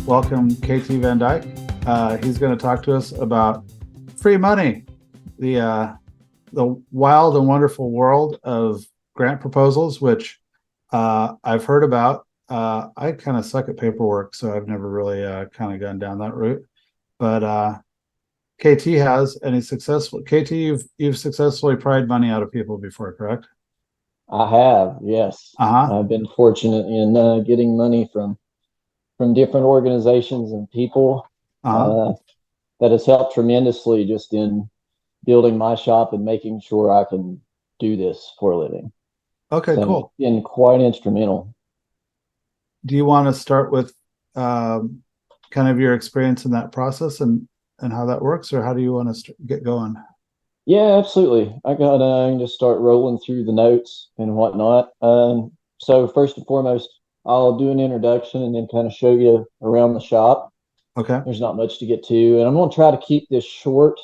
welcome KT Vandyke. He's going to talk to us about free money, the wild and wonderful world of grant proposals, which I've heard about. I kind of suck at paperwork, so I've never really kind of gone down that route. But KT has, and he's successful. KT, you've successfully pried money out of people before, correct? I have, yes. Uh-huh. I've been fortunate in getting money from different organizations and people. Uh-huh. Uh, that has helped tremendously just in building my shop and making sure I can do this for a living. Okay, So it's cool. been quite instrumental. Do you want to start with um, kind of your experience in that process and how that works, or how do you want to get going? Yeah, absolutely. I got to just start rolling through the notes and whatnot. So first and foremost, I'll do an introduction and then kind of show you around the shop. Okay. There's not much to get to, and I'm going to try to keep this short.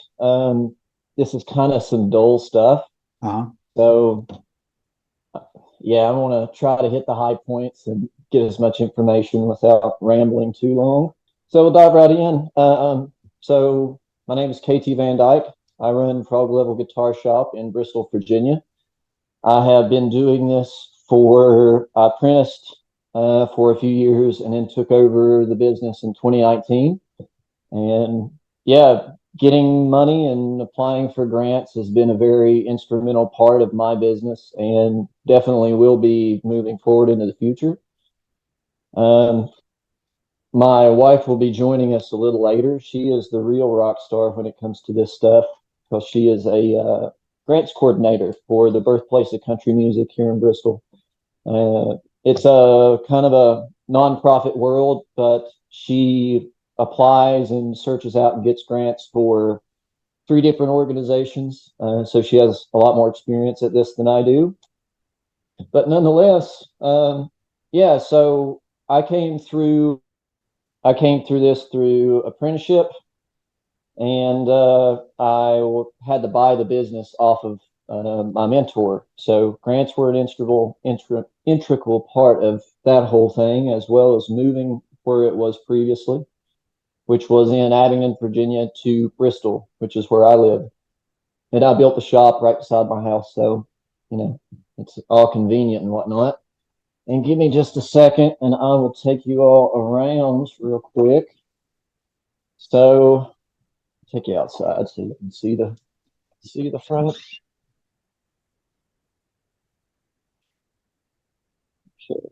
This is kind of some dull stuff. Uh-huh. So, yeah, I want to try to hit the high points and get as much information without rambling too long. So we'll dive right in. So my name is KT Vandyke. I run Frog Level Guitar Shop in Bristol, Virginia. I have been doing this I apprenticed for a few years and then took over the business in 2019. And yeah, getting money and applying for grants has been a very instrumental part of my business and definitely will be moving forward into the future. Um, my wife will be joining us a little later. She is the real rock star when it comes to this stuff because she is a grants coordinator for the birthplace of country music here in Bristol. It's a kind of a nonprofit world, but she applies and searches out and gets grants for three different organizations. So she has a lot more experience at this than I do. But nonetheless, yeah. So I came through. I came through this through apprenticeship, and had to buy the business off of my mentor. So grants were an integral part of that whole thing, as well as moving where it was previously, which was in Abingdon, Virginia, to Bristol, which is where I live. And I built the shop right beside my house, so it's all convenient and whatnot. And give me just a second, and I will take you all around real quick. So take you outside so you can see the front. Sure.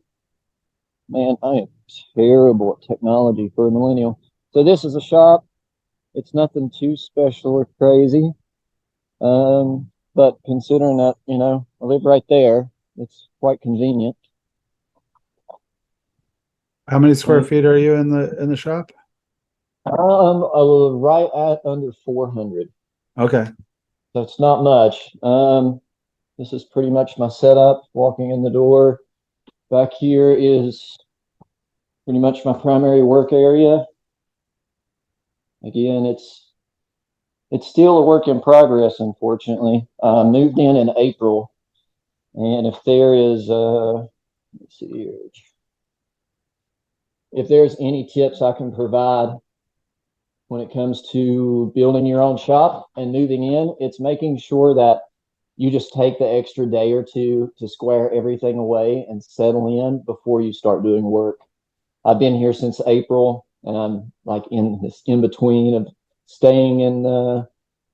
Man, I am terrible at technology for a millennial. So this is a shop. It's nothing too special or crazy. But considering that, I live right there, it's quite convenient. How many square And feet are you in the shop? I'm right at under 400. Okay. So it's not much. This is pretty much my setup. Walking in the door. Back here is pretty much my primary work area. Again, it's still a work in progress, unfortunately. I moved in April, and if there is, let's see here, if there's any tips I can provide when it comes to building your own shop and moving in, it's making sure that you just take the extra day or two to square everything away and settle in before you start doing work. I've been here since April, and I'm like in this in between of staying in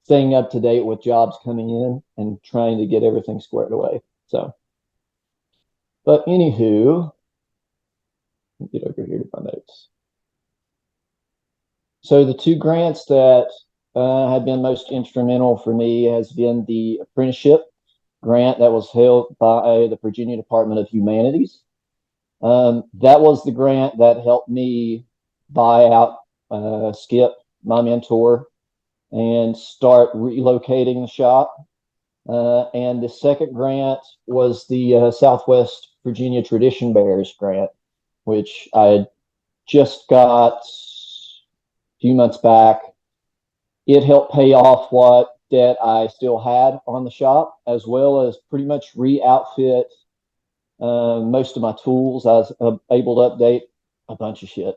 staying up to date with jobs coming in and trying to get everything squared away. So, but anywho, get over here to my notes. So the two grants that have been most instrumental for me has been the apprenticeship grant that was held by the Virginia Department of Humanities. That was the grant that helped me buy out Skip, my mentor, and start relocating the shop. And the second grant was the Southwest Virginia Tradition Bears grant, which I just got a few months back. It helped pay off what debt I still had on the shop, as well as pretty much re-outfit most of my tools. I was able to update a bunch of shit.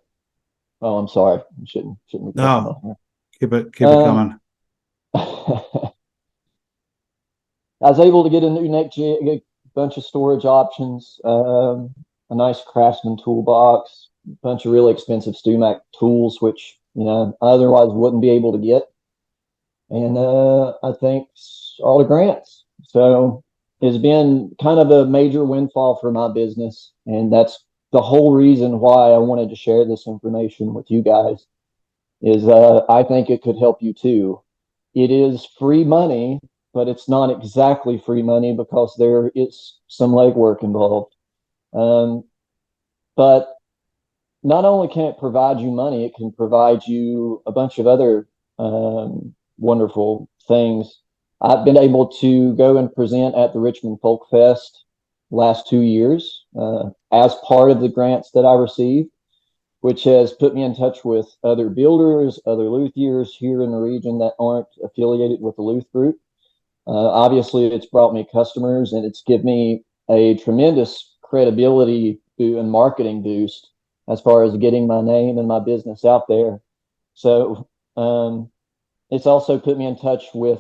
Oh, I'm sorry. Shouldn't be cutting No, my keep it hair. coming. I was able to get a new neck jig, a bunch of storage options, a nice Craftsman toolbox, a bunch of really expensive StewMac tools, which I otherwise wouldn't be able to get, and I think all the grants. So it's been kind of a major windfall for my business, and that's the whole reason why I wanted to share this information with you guys. Is I think it could help you too. It is free money, but it's not exactly free money because there is some legwork involved. Um, but not only can it provide you money, it can provide you a bunch of other wonderful things. I've been able to go and present at the Richmond Folk Fest last 2 years as part of the grants that I received, which has put me in touch with other builders, other luthiers here in the region that aren't affiliated with the Luth group. Obviously, it's brought me customers and it's given me a tremendous credibility and marketing boost as far as getting my name and my business out there. So it's also put me in touch with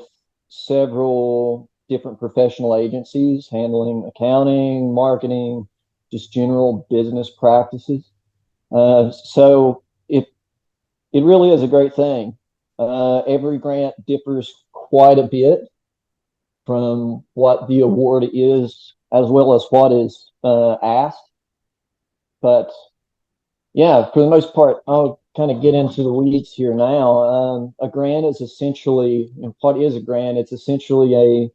several different professional agencies handling accounting, marketing, just general business practices. So it really is a great thing. Every grant differs quite a bit from what the award is, as well as what is asked. But yeah, for the most part, I'll kind of get into the weeds here now. A grant is essentially, what is a grant? It's essentially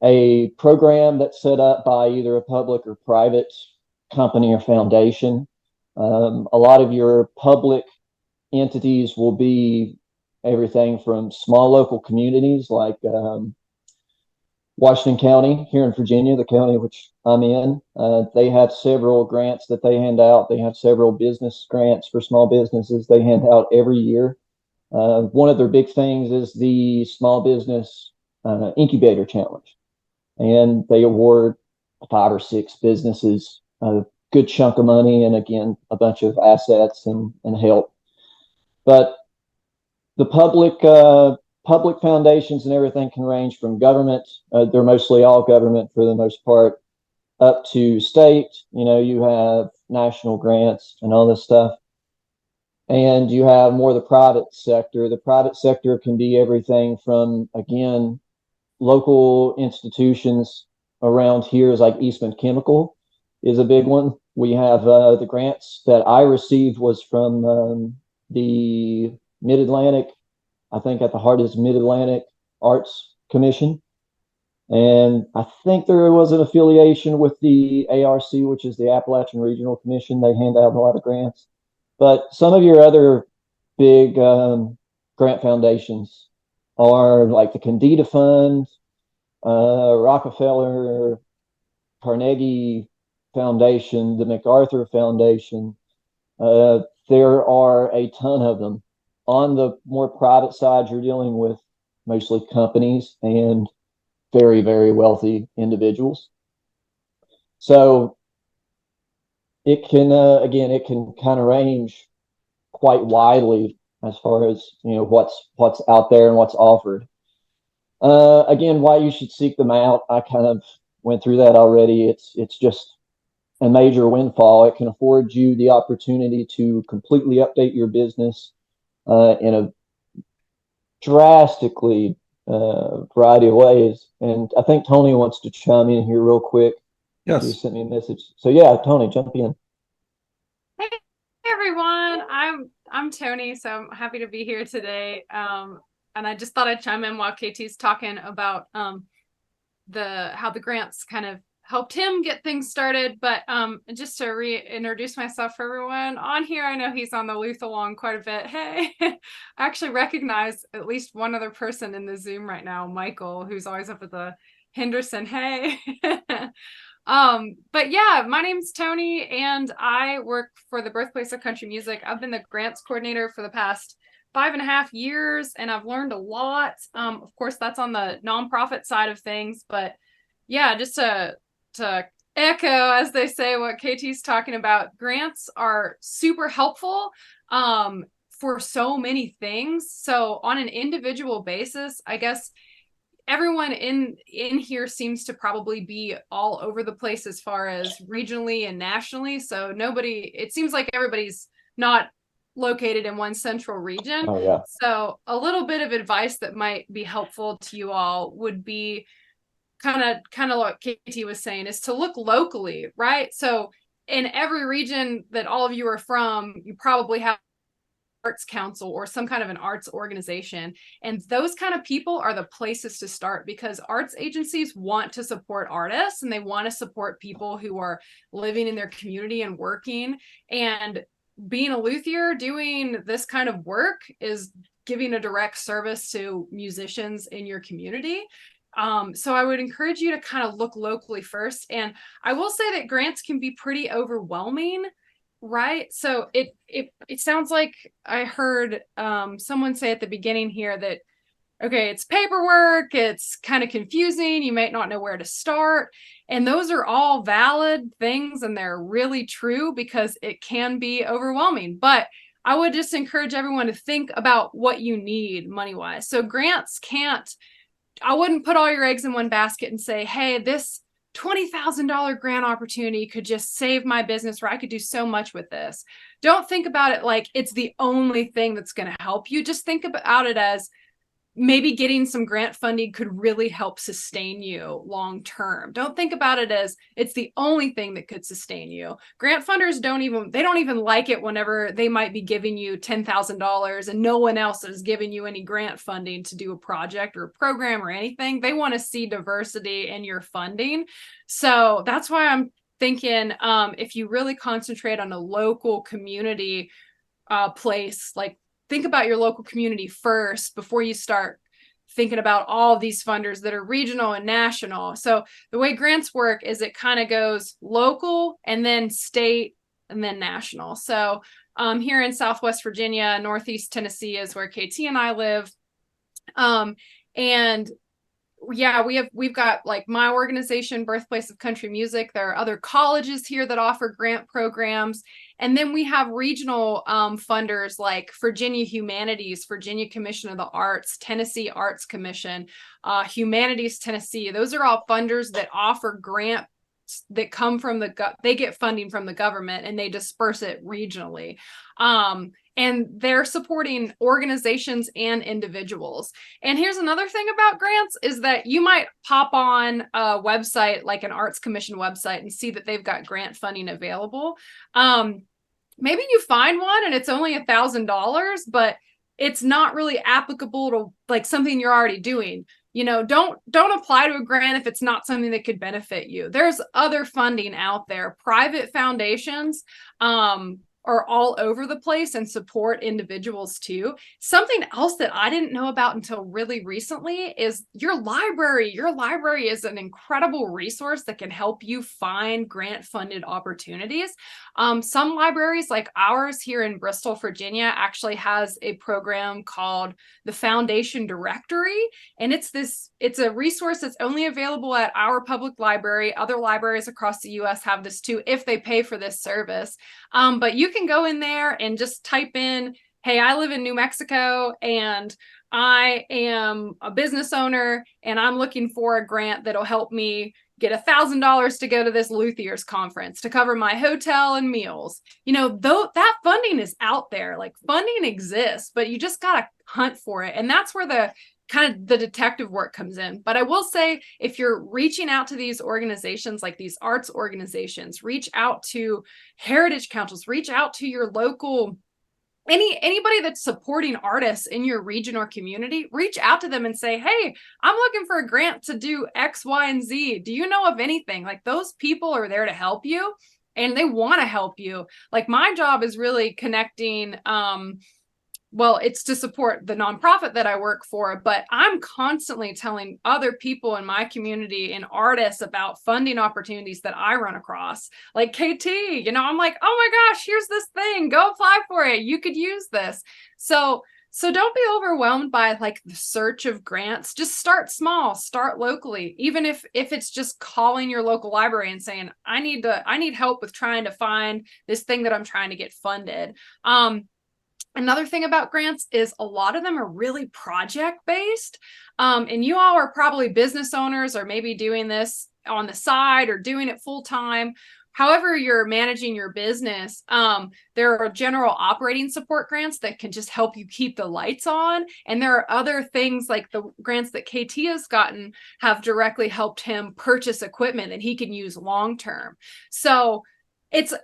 a program that's set up by either a public or private company or foundation. A lot of your public entities will be everything from small local communities like Washington County here in Virginia, the county which I'm in. They have several grants that they hand out. They have several business grants for small businesses they hand out every year. One of their big things is the Small Business Incubator Challenge. And they award 5 or 6 businesses a good chunk of money and, again, a bunch of assets and help. But the public foundations and everything can range from government. They're mostly all government for the most part, up to state. You have national grants and all this stuff. And you have more the private sector. The private sector can be everything from, again, local institutions around here is like Eastman Chemical is a big one. We have the grants that I received was from the Mid-Atlantic, I think at the heart is Mid-Atlantic Arts Commission. And I think there was an affiliation with the ARC, which is the Appalachian Regional Commission. They hand out a lot of grants. But some of your other big grant foundations are like the Candida Fund, Rockefeller, Carnegie Foundation, the MacArthur Foundation. There are a ton of them. On the more private side, you're dealing with mostly companies and very, very wealthy individuals. So it can, again, it can kind of range quite widely as far as what's out there and what's offered. Again, why you should seek them out, I kind of went through that already. It's just a major windfall. It can afford you the opportunity to completely update your business in a drastically variety of ways. And I think Toni wants to chime in here real quick. She Yes. sent me a message. So yeah, Toni, jump in. Hey everyone, I'm Toni, so I'm happy to be here today. And I just thought I'd chime in while KT's talking about how the grants kind of helped him get things started. But just to reintroduce myself for everyone on here, I know he's on the Luth along quite a bit. Hey, I actually recognize at least one other person in the Zoom right now, Michael, who's always up at the Henderson. Hey. But yeah, my name's Toni and I work for the Birthplace of Country Music. I've been the grants coordinator for the past 5.5 years and I've learned a lot. Of course, that's on the nonprofit side of things, but yeah, just to echo, as they say, what KT's talking about. Grants are super helpful for so many things. So on an individual basis, I guess everyone in here seems to probably be all over the place as far as regionally and nationally. So it seems like everybody's not located in one central region. Oh yeah. So a little bit of advice that might be helpful to you all would be kind of what KT was saying, is to look locally, right? So in every region that all of you are from, you probably have arts council or some kind of an arts organization, and those kind of people are the places to start, because arts agencies want to support artists and they want to support people who are living in their community and working. And being a luthier doing this kind of work is giving a direct service to musicians in your community. So I would encourage you to kind of look locally first. And I will say that grants can be pretty overwhelming, right? So it sounds like I heard someone say at the beginning here that, okay, it's paperwork, it's kind of confusing, you might not know where to start. And those are all valid things, and they're really true, because it can be overwhelming. But I would just encourage everyone to think about what you need money-wise. So grants I wouldn't put all your eggs in one basket and say, hey, this $20,000 grant opportunity could just save my business, or I could do so much with this. Don't think about it like it's the only thing that's going to help you. Just think about it as maybe getting some grant funding could really help sustain you long term. Don't think about it as it's the only thing that could sustain you. Grant funders don't even like it whenever they might be giving you $10,000 and no one else is giving you any grant funding to do a project or a program or anything. They want to see diversity in your funding. So that's why I'm thinking if you really concentrate on a local community place, like think about your local community first before you start thinking about all these funders that are regional and national. So the way grants work is it kind of goes local and then state and then national. So here in Southwest Virginia, Northeast Tennessee is where KT and I live. And yeah, we've got like my organization, Birthplace of Country Music. There are other colleges here that offer grant programs. And then we have regional funders like Virginia Humanities, Virginia Commission of the Arts, Tennessee Arts Commission, Humanities Tennessee. Those are all funders that offer grants that come from they get funding from the government and they disperse it regionally. And they're supporting organizations and individuals. And here's another thing about grants is that you might pop on a website like an Arts Commission website and see that they've got grant funding available. Maybe you find one and it's only $1,000, but it's not really applicable to like something you're already doing. You know, don't apply to a grant if it's not something that could benefit you. There's other funding out there. Private foundations are all over the place and support individuals too. Something else that I didn't know about until really recently is your library. Your library is an incredible resource that can help you find grant funded opportunities. Some libraries like ours here in Bristol, Virginia, actually has a program called the Foundation Directory. And it's a resource that's only available at our public library. Other libraries across the US have this too, if they pay for this service. But you can go in there and just type in, hey, I live in New Mexico and I am a business owner and I'm looking for a grant that'll help me get $1,000 to go to this Luthiers conference to cover my hotel and meals. You know, though that funding is out there, like funding exists, but you just got to hunt for it. And that's where the kind of the detective work comes in. But I will say, if you're reaching out to these organizations, like these arts organizations, reach out to heritage councils, reach out to your local, anybody that's supporting artists in your region or community, reach out to them and say, hey, I'm looking for a grant to do X, Y, and Z. Do you know of anything? Like, those people are there to help you and they want to help you. Like, my job is really connecting, well, it's to support the nonprofit that I work for, but I'm constantly telling other people in my community and artists about funding opportunities that I run across. Like KT, you know, I'm like, oh my gosh, here's this thing, go apply for it. You could use this. So So don't be overwhelmed by like the search of grants. Just start small, start locally. Even if it's just calling your local library and saying, I need help with trying to find this thing that I'm trying to get funded. Another thing about grants is a lot of them are really project based. And you all are probably business owners or maybe doing this on the side or doing it full time. However, you're managing your business, there are general operating support grants that can just help you keep the lights on. And there are other things like the grants that KT has gotten have directly helped him purchase equipment that he can use long term. So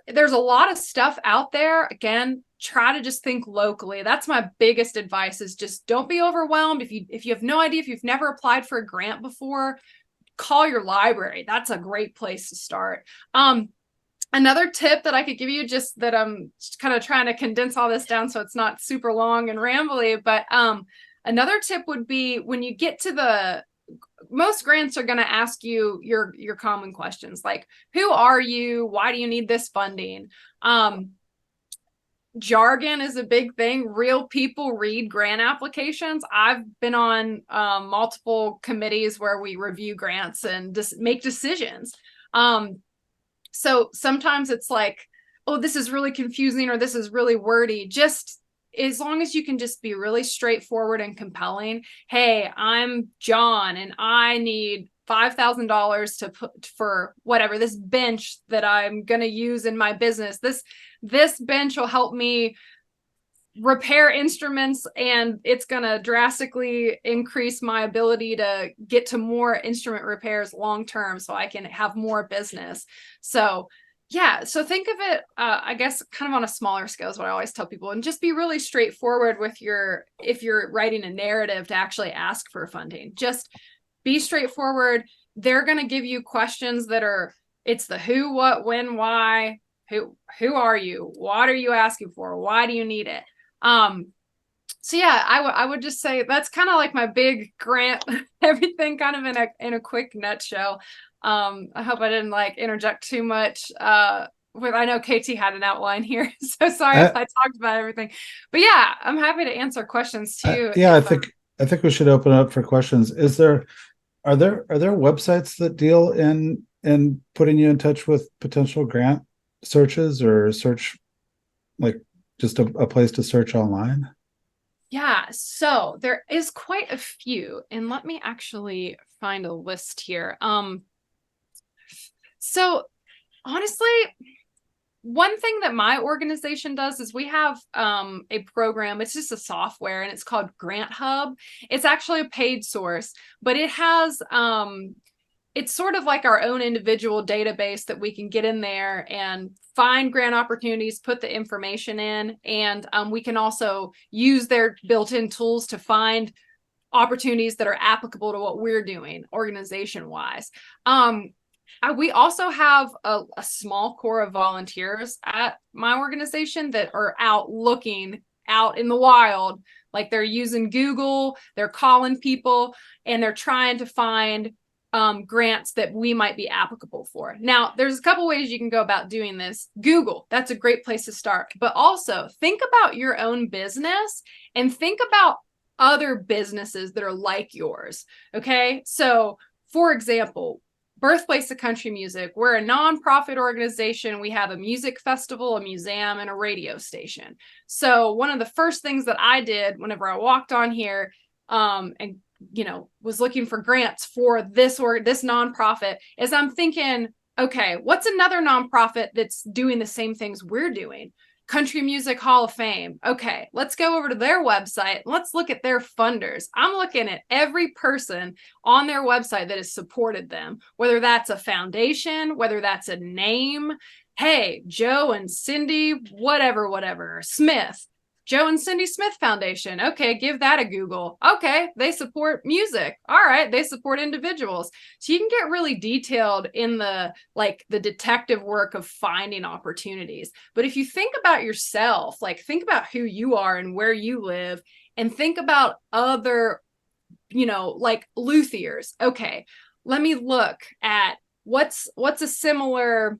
there's a lot of stuff out there. Again, try to just think locally. That's my biggest advice, is just don't be overwhelmed. If you have no idea, if you've never applied for a grant before, call your library. That's a great place to start. Another tip that I could give you, just that I'm kind of trying to condense all this down so it's not super long and rambly, but another tip would be when you get to most grants are going to ask you your common questions like, who are you? Why do you need this funding? Jargon is a big thing. Real people read grant applications. I've been on multiple committees where we review grants and just make decisions. So sometimes it's like, oh, this is really confusing or this is really wordy. Just as long as you can just be really straightforward and compelling. Hey, I'm John and I need $5,000 to put for whatever, this bench that I'm going to use in my business. This bench will help me repair instruments and it's going to drastically increase my ability to get to more instrument repairs long term so I can have more business. So yeah, so think of it, I guess, kind of on a smaller scale is what I always tell people, and just be really straightforward with if you're writing a narrative to actually ask for funding. Just be straightforward. They're going to give you questions that it's the who, what, when, why, who are you? What are you asking for? Why do you need it? So yeah, I would just say that's kind of like my big grant, everything kind of in a quick nutshell. I hope I didn't like interject too much. I know KT had an outline here, so sorry if I talked about everything. But yeah, I'm happy to answer questions too. I think we should open up for questions. Are there websites that deal in putting you in touch with potential grant searches, or search like just a place to search online? Yeah, so there is quite a few, and let me actually find a list here. So honestly, one thing that my organization does is we have a program. It's just a software and it's called Grant Hub. It's actually a paid source, but it has it's sort of like our own individual database that we can get in there and find grant opportunities, put the information in, and we can also use their built-in tools to find opportunities that are applicable to what we're doing organization-wise. We also have a small core of volunteers at my organization that are out looking out in the wild, like they're using Google, they're calling people, and they're trying to find grants that we might be applicable for. Now, there's a couple ways you can go about doing this. Google, that's a great place to start. But also think about your own business and think about other businesses that are like yours. Okay. So for example, Birthplace of Country Music, we're a nonprofit organization. We have a music festival, a museum, and a radio station. So one of the first things that I did whenever I walked on here and was looking for grants for this nonprofit is I'm thinking, okay, what's another nonprofit that's doing the same things we're doing? Country Music Hall of Fame. Okay, let's go over to their website. Let's look at their funders. I'm looking at every person on their website that has supported them, whether that's a foundation, whether that's a name. Hey, Joe and Cindy, whatever, Smith. Joe and Cindy Smith Foundation. Okay, give that a Google. Okay, they support music. All right, they support individuals. So you can get really detailed in the detective work of finding opportunities. But if you think about yourself, think about who you are and where you live, and think about other, like luthiers. Okay, let me look at what's a similar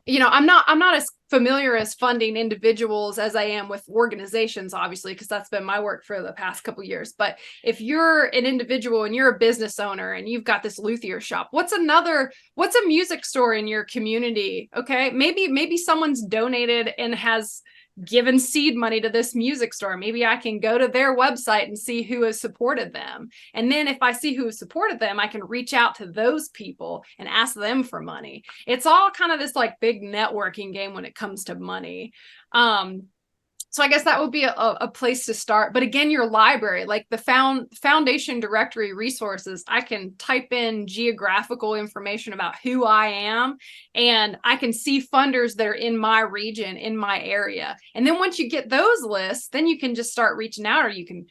I'm not as familiar as funding individuals as I am with organizations, obviously, because that's been my work for the past couple years. But if you're an individual and you're a business owner and you've got this luthier shop, what's a music store in your community? Okay, maybe someone's donated and has given seed money to this music store. Maybe I can go to their website and see who has supported them. And then if I see who has supported them, I can reach out to those people and ask them for money. It's all kind of this like big networking game when it comes to money. So I guess that would be a place to start. But again, your library, like the foundation directory resources, I can type in geographical information about who I am, and I can see funders that are in my region, in my area. And then once you get those lists, then you can just start reaching out, or you can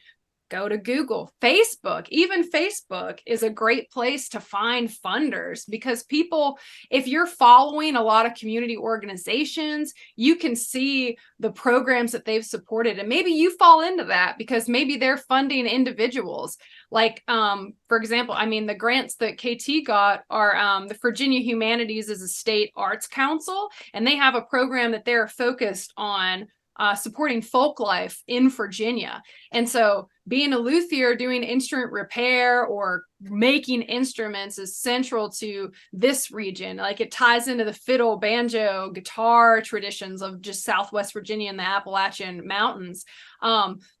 go to Google, Facebook. Even Facebook is a great place to find funders, because people, if you're following a lot of community organizations, you can see the programs that they've supported. And maybe you fall into that because maybe they're funding individuals. Like, for example, I mean, the grants that KT got are the Virginia Humanities is a state arts council, and they have a program that they're focused on supporting folk life in Virginia. And so being a luthier, doing instrument repair or making instruments is central to this region. Like, it ties into the fiddle, banjo, guitar traditions of just Southwest Virginia and the Appalachian Mountains.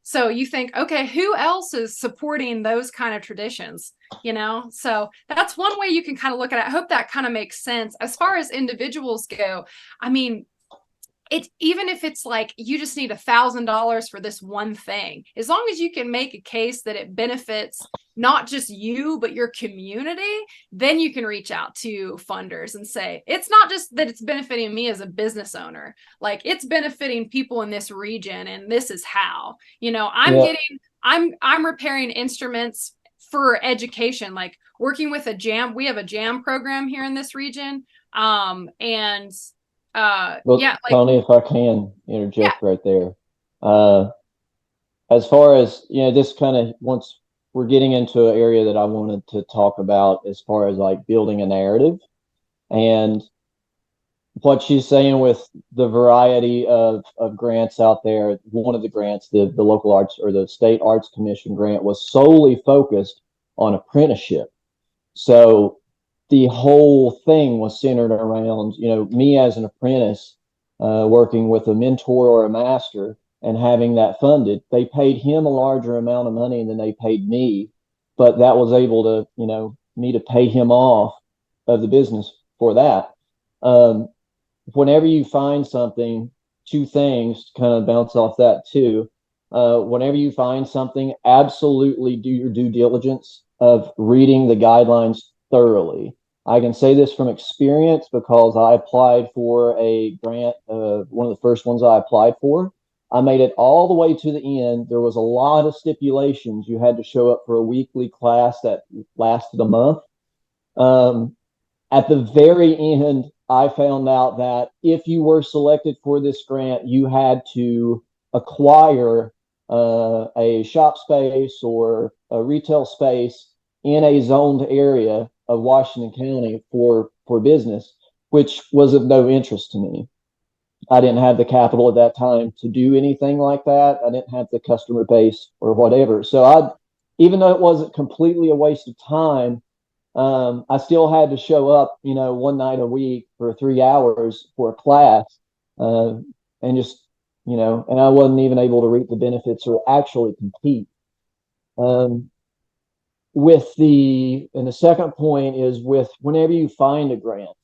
So you think, okay, who else is supporting those kind of traditions? So that's one way you can kind of look at it. I hope that kind of makes sense. As far as individuals go, I mean, even if it's like you just need $1,000 for this one thing, as long as you can make a case that it benefits not just you but your community, then you can reach out to funders and say, it's not just that it's benefiting me as a business owner, like it's benefiting people in this region, and this is how. I'm repairing instruments for education, like working with we have a jam program here in this region, and Well, yeah, like, Tony, if I can yeah. interject right there. Uh, as far as, this kind of, once we're getting into an area that I wanted to talk about as far as like building a narrative, and what she's saying with the variety of grants out there. One of the grants, the local arts or the state arts commission grant, was solely focused on apprenticeship. So the whole thing was centered around, me as an apprentice, working with a mentor or a master and having that funded. They paid him a larger amount of money than they paid me, but that was able to, me to pay him off of the business for that. Whenever you find something, two things kind of bounce off that too. Whenever you find something, absolutely do your due diligence of reading the guidelines thoroughly. I can say this from experience because I applied for a grant, one of the first ones I applied for. I made it all the way to the end. There was a lot of stipulations. You had to show up for a weekly class that lasted a month. At the very end, I found out that if you were selected for this grant, you had to acquire a shop space or a retail space in a zoned area of Washington County for business, which was of no interest to me. I didn't have the capital at that time to do anything like that. I didn't have the customer base or whatever. So even though it wasn't completely a waste of time, I still had to show up, one night a week for 3 hours for a class, and just, and I wasn't even able to reap the benefits or actually compete. And the second point is with whenever you find a grant,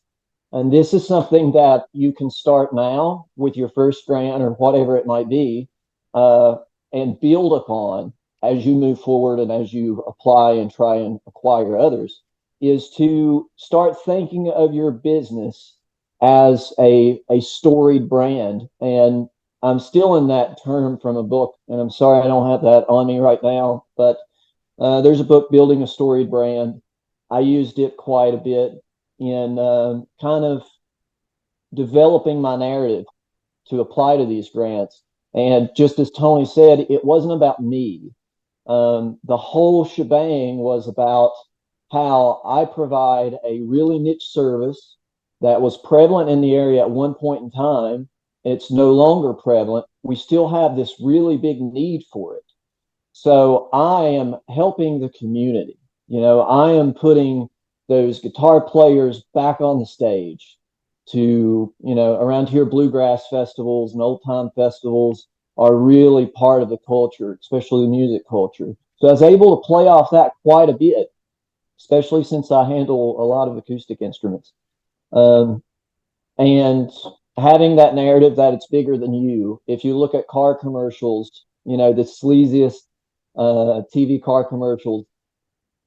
and this is something that you can start now with your first grant or whatever it might be, and build upon as you move forward and as you apply and try and acquire others, is to start thinking of your business as a storied brand. And I'm still in that term from a book, and I'm sorry I don't have that on me right now, but there's a book, Building a Storied Brand. I used it quite a bit in kind of developing my narrative to apply to these grants. And just as Toni said, it wasn't about me. The whole shebang was about how I provide a really niche service that was prevalent in the area at one point in time. It's no longer prevalent. We still have this really big need for it. So I am helping the community. I am putting those guitar players back on the stage to, around here, bluegrass festivals and old time festivals are really part of the culture, especially the music culture. So I was able to play off that quite a bit, especially since I handle a lot of acoustic instruments. And having that narrative that it's bigger than you. If you look at car commercials, the sleaziest TV car commercials,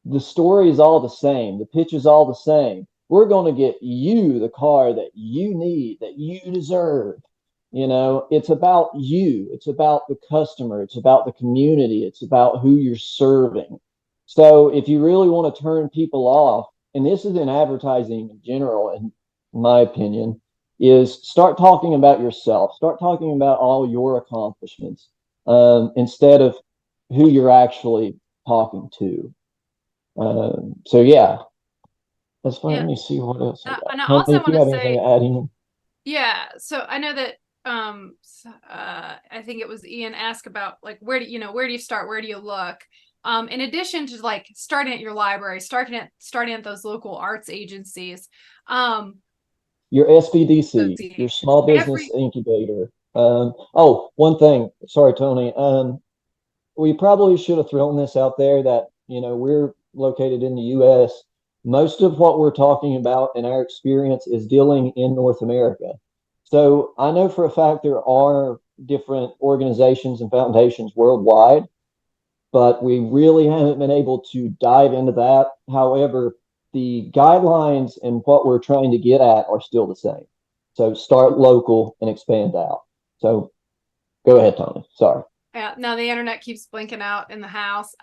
the story is all the same. The pitch is all the same. We're going to get you the car that you need, that you deserve. It's about you. It's about the customer. It's about the community. It's about who you're serving. So if you really want to turn people off, and this is in advertising in general, in my opinion, is start talking about yourself. Start talking about all your accomplishments instead of who you're actually talking to. So yeah, that's fine. Yeah. Let me see what else I got. And I Tony, also if you want to have anything say, to add in. yeah, so I know that I think it was Ian asked about like where do you start, where do you look? In addition to like starting at your library, starting at those local arts agencies, Your SBDC, your small business every incubator. One thing. Sorry, Tony. We probably should have thrown this out there that, we're located in the US. Most of what we're talking about in our experience is dealing in North America. So I know for a fact there are different organizations and foundations worldwide, but we really haven't been able to dive into that. However, the guidelines and what we're trying to get at are still the same. So start local and expand out. So go ahead, Tony. Sorry. Yeah, no, the internet keeps blinking out in the house.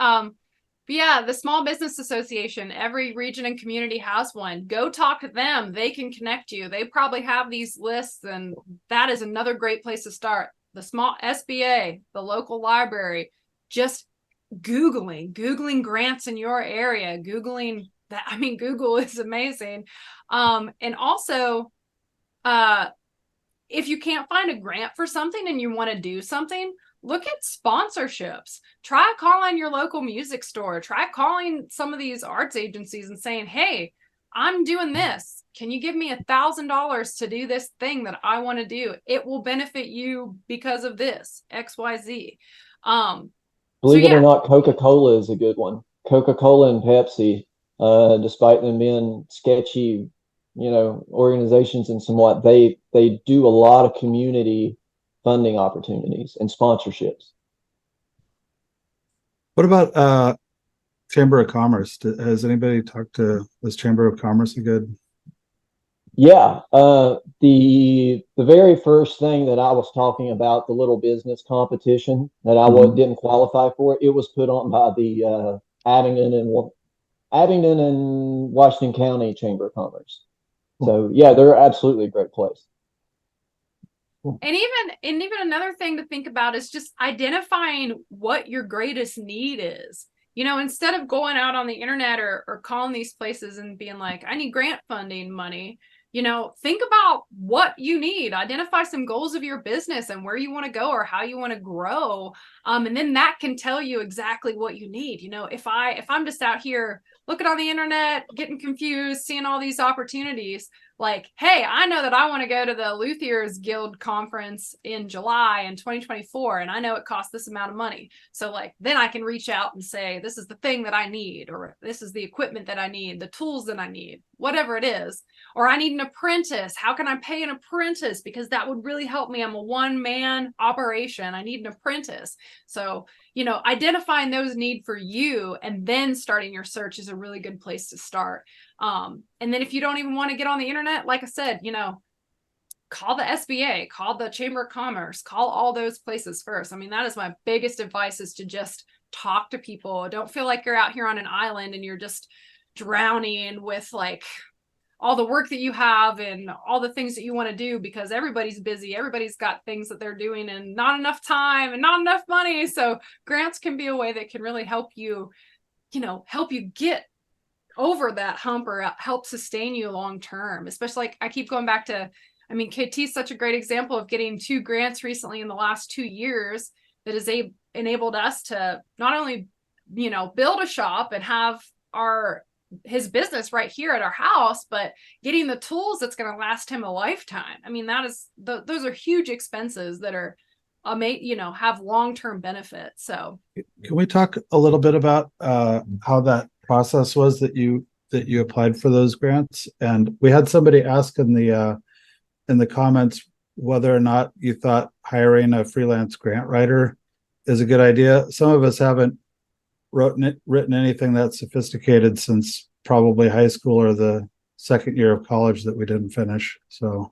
But yeah, the Small Business Association, every region and community has one. Go talk to them. They can connect you. They probably have these lists, and that is another great place to start. The small SBA, the local library, just Googling grants in your area, Googling that. I mean, Google is amazing. And also, if you can't find a grant for something and you want to do something, look at sponsorships. Try calling your local music store. Try calling some of these arts agencies and saying, hey, I'm doing this. Can you give me $1,000 to do this thing that I want to do? It will benefit you because of this, XYZ. Believe it or not, Coca-Cola is a good one. Coca-Cola and Pepsi, despite them being sketchy, organizations and somewhat, they do a lot of community funding opportunities and sponsorships. What about Chamber of Commerce? Has anybody talked to this Chamber of Commerce? A good. Yeah, the very first thing that I was talking about, the little business competition that I didn't qualify for, it was put on by the Abingdon and Washington County Chamber of Commerce. So yeah, they're absolutely a great place. And even another thing to think about is just identifying what your greatest need is. Instead of going out on the internet or calling these places and being like, I need grant funding money, think about what you need. Identify some goals of your business and where you want to go or how you want to grow. And then that can tell you exactly what you need. If I'm just out here looking on the internet, getting confused, seeing all these opportunities, like, hey, I know that I want to go to the Luthiers Guild conference in July in 2024, and I know it costs this amount of money. So like, then I can reach out and say, this is the thing that I need, or this is the equipment that I need, the tools that I need, whatever it is. Or I need an apprentice. How can I pay an apprentice? Because that would really help me. I'm a one-man operation. I need an apprentice. So, identifying those needs for you and then starting your search is a really good place to start. And then if you don't even want to get on the internet, like I said, call the SBA, call the Chamber of Commerce, call all those places first. I mean, that is my biggest advice, is to just talk to people. Don't feel like you're out here on an island and you're just drowning with like all the work that you have and all the things that you want to do, because everybody's busy. Everybody's got things that they're doing and not enough time and not enough money. So grants can be a way that can really help you, help you get over that hump or help sustain you long term. Especially, like, I keep going back to, I mean, KT is such a great example of getting 2 grants recently in the last 2 years that has enabled us to not only, you know, build a shop and have his business right here at our house, but getting the tools that's going to last him a lifetime. I mean, that is those are huge expenses that are you know, have long-term benefits. So Can we talk a little bit about how that process was that you applied for those grants? And we had somebody ask in the comments whether or not you thought hiring a freelance grant writer is a good idea. Some of us haven't written anything that sophisticated since probably high school or the second year of college that we didn't finish. So,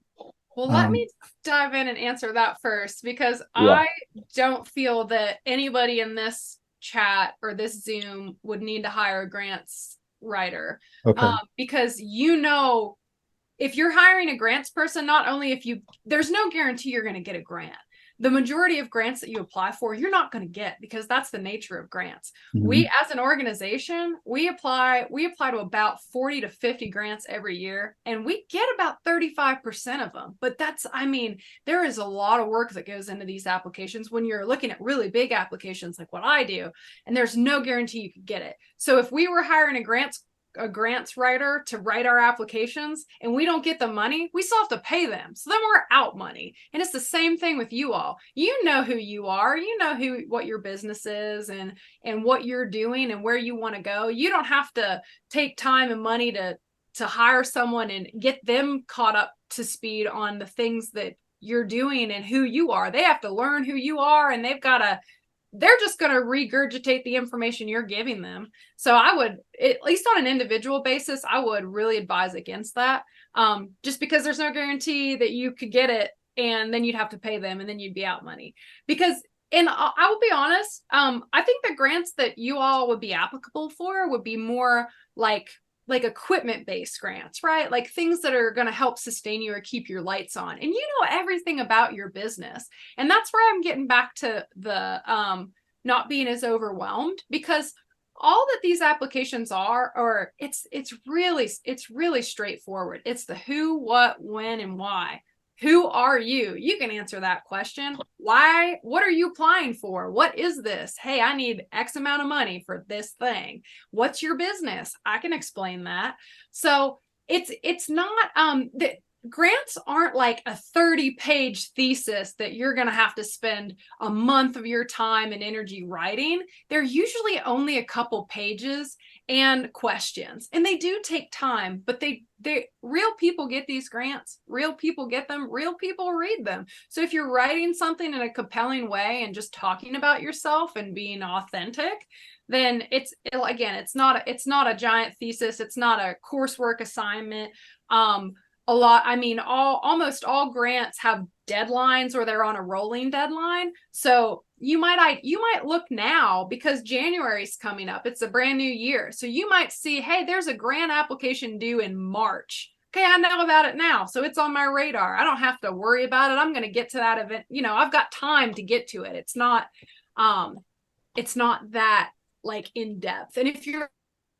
well, let me dive in and answer that first, because Yeah. I don't feel that anybody in this chat or this Zoom would need to hire a grants writer. okay. Because, you know, if you're hiring a grants person, not only there's no guarantee you're going to get a grant. The majority of grants that you apply for, you're not going to get, because that's the nature of grants. Mhm. We, as an organization, we apply to about 40 to 50 grants every year, and we get about 35% of them. But that's, I mean, there is a lot of work that goes into these applications when you're looking at really big applications like what I do, and there's no guarantee you could get it. So if we were hiring a grants writer to write our applications and we don't get the money, we still have to pay them. So then we're out money. And it's the same thing with you all. You know who you are, you know what your business is and what you're doing and where you want to go. You don't have to take time and money to hire someone and get them caught up to speed on the things that you're doing and who you are. They have to learn who you are, and they're just going to regurgitate the information you're giving them. So I would, at least on an individual basis, I would really advise against that. Just because there's no guarantee that you could get it, and then you'd have to pay them, and then you'd be out money. Because, and I will be honest, I think the grants that you all would be applicable for would be more like equipment-based grants, right? Like things that are going to help sustain you or keep your lights on. And you know everything about your business. And that's where I'm getting back to the not being as overwhelmed, because all that these applications are it's really straightforward. It's the who, what, when, and why. Who are you? You can answer that question. Why? What are you applying for? What is this? Hey, I need X amount of money for this thing. What's your business? I can explain that. So it's not that grants aren't like a 30-page thesis that you're going to have to spend a month of your time and energy writing. They're usually only a couple pages and questions, and they do take time, but they real people get these grants, real people get them, real people read them. So if you're writing something in a compelling way and just talking about yourself and being authentic, then it's not a giant thesis, it's not a coursework assignment. Almost all grants have deadlines, or they're on a rolling deadline. So you might look now, because January's coming up. It's a brand new year. So you might see, hey, there's a grant application due in March. Okay, I know about it now. So it's on my radar. I don't have to worry about it. I'm going to get to that event. You know, I've got time to get to it. It's not that like in depth. And if you're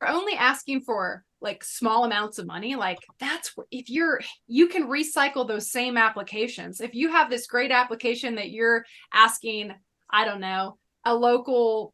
only asking for like small amounts of money, like you can recycle those same applications. If you have this great application that you're asking, I don't know, a local,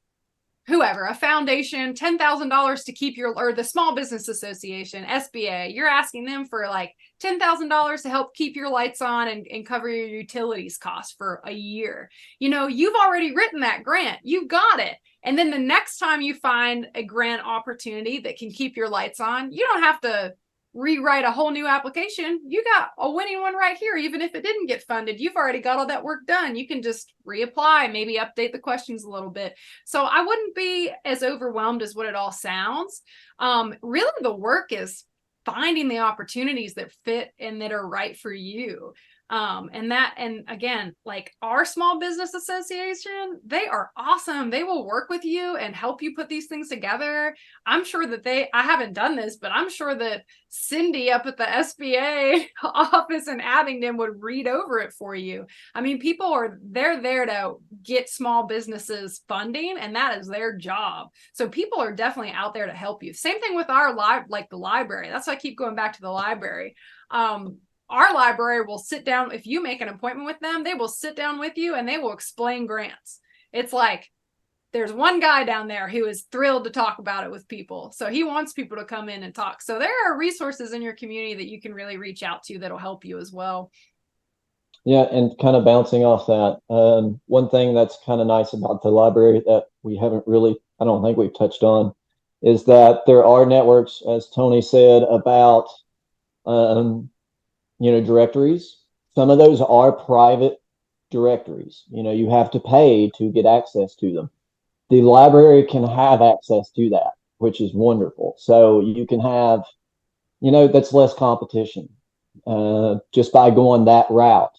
whoever, a foundation, $10,000 to keep or the Small Business Association, SBA, you're asking them for like $10,000 to help keep your lights on and cover your utilities costs for a year. You know, you've already written that grant. You've got it. And then the next time you find a grant opportunity that can keep your lights on, you don't have to rewrite a whole new application. You got a winning one right here. Even if it didn't get funded, you've already got all that work done. You can just reapply, maybe update the questions a little bit. So I wouldn't be as overwhelmed as what it all sounds. Really, the work is finding the opportunities that fit and that are right for you. And again, like our small business association, they are awesome. They will work with you and help you put these things together. I'm sure that I haven't done this, but I'm sure that Cindy up at the SBA office in Abingdon would read over it for you. I mean, they're there to get small businesses funding, and that is their job. So people are definitely out there to help you. Same thing with the library. That's why I keep going back to the library. Our library will sit down. If you make an appointment with them, they will sit down with you and they will explain grants. It's like there's one guy down there who is thrilled to talk about it with people. So he wants people to come in and talk. So there are resources in your community that you can really reach out to that'll help you as well. Yeah, and kind of bouncing off that, one thing that's kind of nice about the library that we haven't really, I don't think we've touched on, is that there are networks, as Toni said, about directories. Some of those are private directories. You have to pay to get access to them. The library can have access to that, which is wonderful. So you can have, that's less competition just by going that route.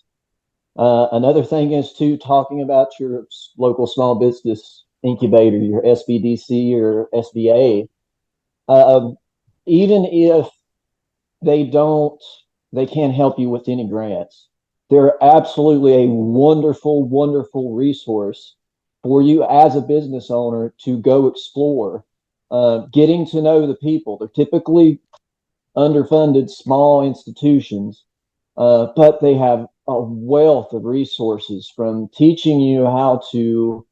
Another thing is too, talking about your local small business incubator, your SBDC or SBA. Even if they can't help you with any grants, they're absolutely a wonderful, wonderful resource for you as a business owner to go explore, getting to know the people. They're typically underfunded small institutions, but they have a wealth of resources, from teaching you how to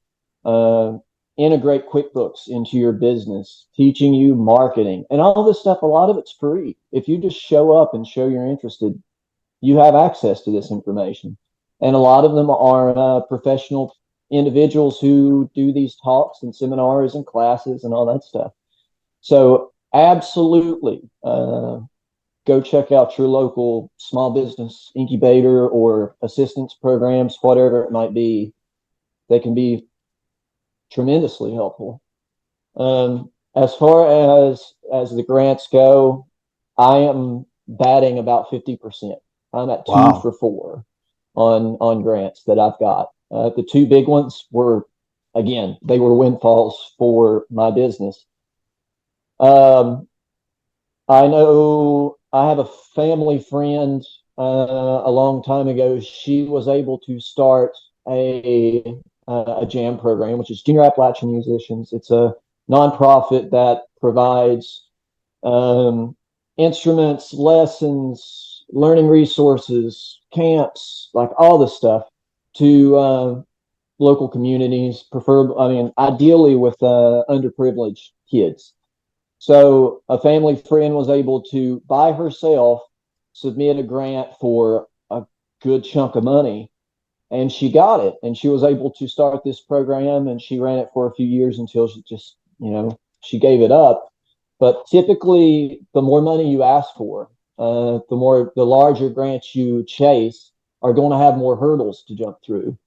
integrate QuickBooks into your business, teaching you marketing and all this stuff. A lot of it's free. If you just show up and show you're interested, you have access to this information. And a lot of them are professional individuals who do these talks and seminars and classes and all that stuff. So absolutely, go check out your local small business incubator or assistance programs, whatever it might be. They can be tremendously helpful. As far as the grants go, I am batting about 50%. I'm at 2 for 4 on grants that I've got. The 2 big ones were, again, they were windfalls for my business. I know I have a family friend a long time ago. She was able to start a jam program, which is Junior Appalachian Musicians. It's a nonprofit that provides instruments, lessons, learning resources, camps, like all this stuff to local communities, ideally with underprivileged kids. So a family friend was able to, by herself, submit a grant for a good chunk of money, and she got it. And she was able to start this program, and she ran it for a few years until she just, she gave it up. But typically, the more money you ask for, the larger grants you chase are going to have more hurdles to jump through.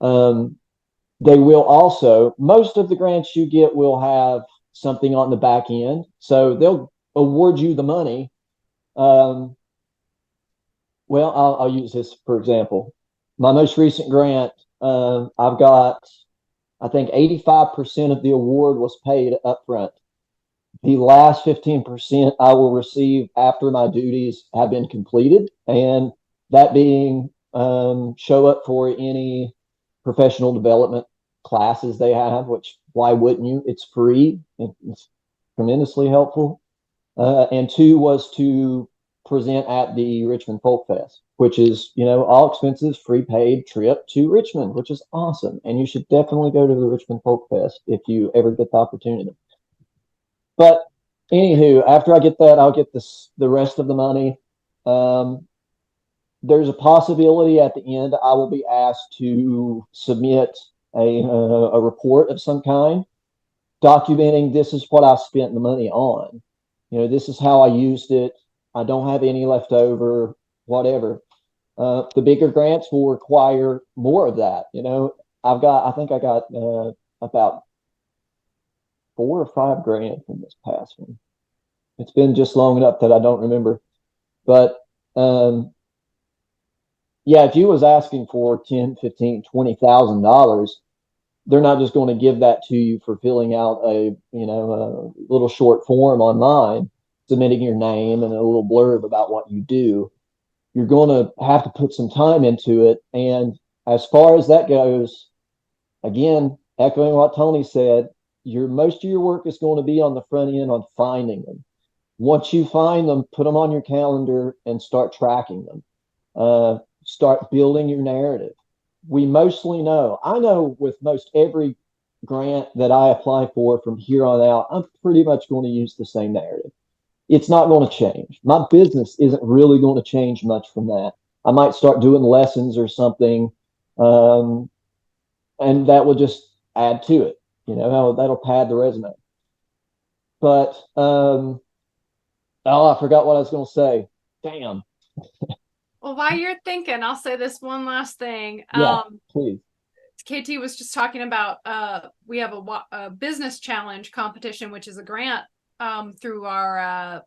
They will also, most of the grants you get will have something on the back end. So they'll award you the money. Well, I'll use this for example. My most recent grant, I've got, I think 85% of the award was paid up front. The last 15% I will receive after my duties have been completed, and that being show up for any professional development classes they have, which why wouldn't you? It's free. It's tremendously helpful. And 2 was to present at the Richmond Folk Fest, which is, all expenses free paid trip to Richmond, which is awesome. And you should definitely go to the Richmond Folk Fest if you ever get the opportunity. But anywho, after I get that, I'll get the rest of the money. There's a possibility at the end I will be asked to submit a report of some kind, documenting this is what I spent the money on. This is how I used it. I don't have any left over, whatever. The bigger grants will require more of that. I think I got about 4 or 5 grand from this past one. It's been just long enough that I don't remember. But yeah, if you was asking for 10, 15, $20,000, they're not just going to give that to you for filling out a little short form online, submitting your name and a little blurb about what you do. You're going to have to put some time into it. And as far as that goes, again, echoing what Tony said, most of your work is going to be on the front end on finding them. Once you find them, put them on your calendar and start tracking them. Start building your narrative. We mostly know, I know with most every grant that I apply for from here on out, I'm pretty much going to use the same narrative. It's not going to change. My business isn't really going to change much from that. I might start doing lessons or something, and that will just add to it. That'll pad the resume. But oh, I forgot what I was going to say. Damn. Well, while you're thinking, I'll say this one last thing. Yeah, please. KT was just talking about we have a business challenge competition, which is a grant through our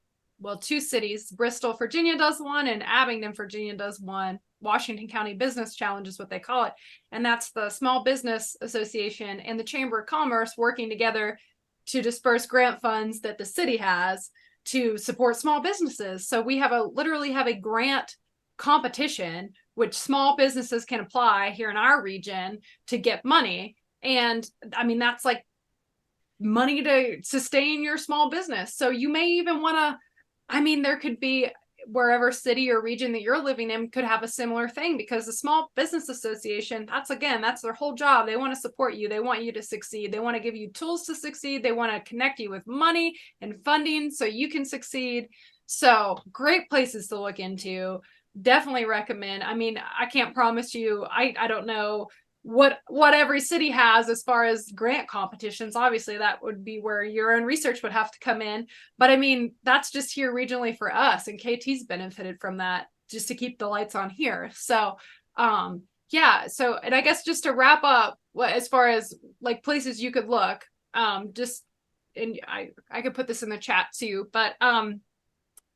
two cities. Bristol, Virginia does one, and Abingdon, Virginia does one. Washington County Business Challenge is what they call it. And that's the Small Business Association and the Chamber of Commerce working together to disperse grant funds that the city has to support small businesses. So we literally have a grant competition which small businesses can apply here in our region to get money. And I mean, that's like money to sustain your small business. So you may even want to, there could be wherever city or region that you're living in could have a similar thing, because the Small Business Association, that's their whole job. They want to support you. They want you to succeed. They want to give you tools to succeed. They want to connect you with money and funding so you can succeed. So great places to look into. Definitely recommend. I can't promise you, I don't know what every city has as far as grant competitions. Obviously that would be where your own research would have to come in, but that's just here regionally for us, and KT's benefited from that just to keep the lights on here. So yeah, so, and I guess just to wrap up, as far as like places you could look, just, and I could put this in the chat too, but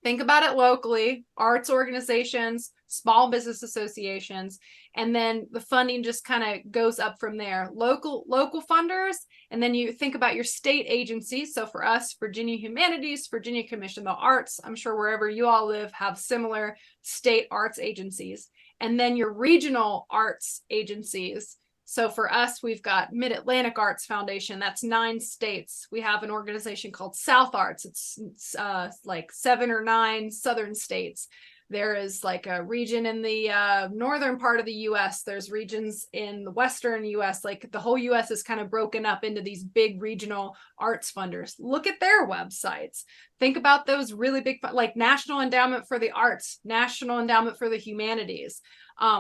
think about it locally, arts organizations, small business associations, and then the funding just kind of goes up from there. Local funders, and then you think about your state agencies. So for us, Virginia Humanities, Virginia Commission of the Arts, I'm sure wherever you all live have similar state arts agencies. And then your regional arts agencies. So for us, we've got Mid-Atlantic Arts Foundation. That's 9 states. We have an organization called South Arts. It's like 7 or 9 southern states. There is like a region in the northern part of the U.S. There's regions in the western U.S. Like the whole U.S. is kind of broken up into these big regional arts funders. Look at their websites. Think about those really big, like National Endowment for the Arts, National Endowment for the Humanities.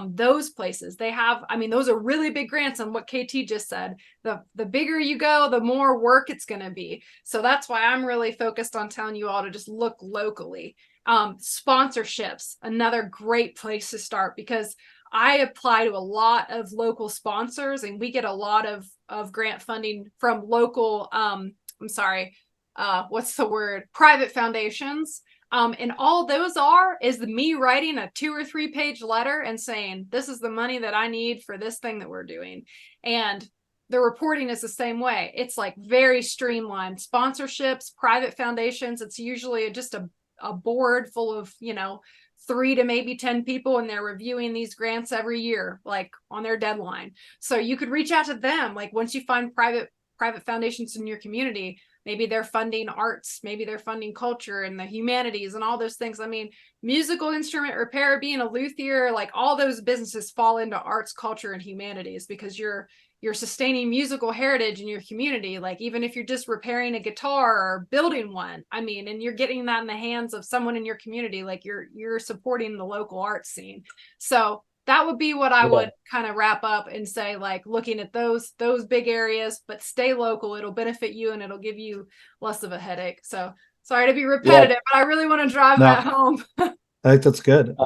Those places, they have, those are really big grants. And what KT just said, the bigger you go, the more work it's going to be. So that's why I'm really focused on telling you all to just look locally. Sponsorships, another great place to start, because I apply to a lot of local sponsors and we get a lot of grant funding from local, private foundations. And all those is me writing a 2 or 3 page letter and saying, this is the money that I need for this thing that we're doing. And the reporting is the same way. It's like very streamlined. Sponsorships, private foundations, it's usually just a board full of, 3 to maybe 10 people, and they're reviewing these grants every year, like on their deadline. So you could reach out to them. Like once you find private foundations in your community, maybe they're funding arts, maybe they're funding culture and the humanities and all those things. Musical instrument repair, being a luthier, like all those businesses fall into arts, culture, and humanities, because you're sustaining musical heritage in your community. Like even if you're just repairing a guitar or building one, and you're getting that in the hands of someone in your community, like you're supporting the local arts scene. So that would be what I would kind of wrap up and say, like looking at those big areas, but stay local. It'll benefit you and it'll give you less of a headache. So sorry to be repetitive, but I really want to drive that home. I think that's good.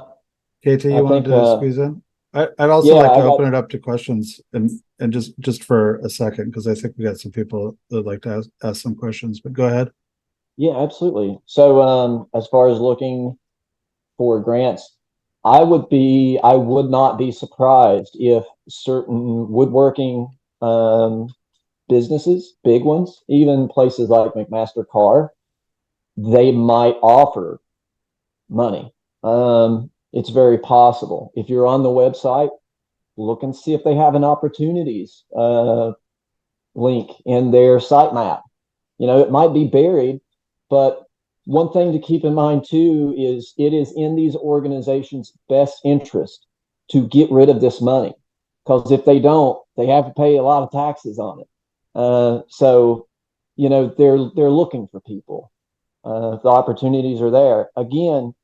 KT, you wanted to squeeze in? I'd also like to open it up to questions and just for a second, because I think we got some people that would like to ask some questions, but go ahead. Yeah, absolutely. So as far as looking for grants, I would not be surprised if certain woodworking businesses, big ones, even places like McMaster Carr, they might offer money. It's very possible. If you're on the website, look and see if they have an opportunities link in their sitemap. It might be buried, but one thing to keep in mind too is it is in these organizations' best interest to get rid of this money, because if they don't, they have to pay a lot of taxes on it. So, they're looking for people. The opportunities are there. Again,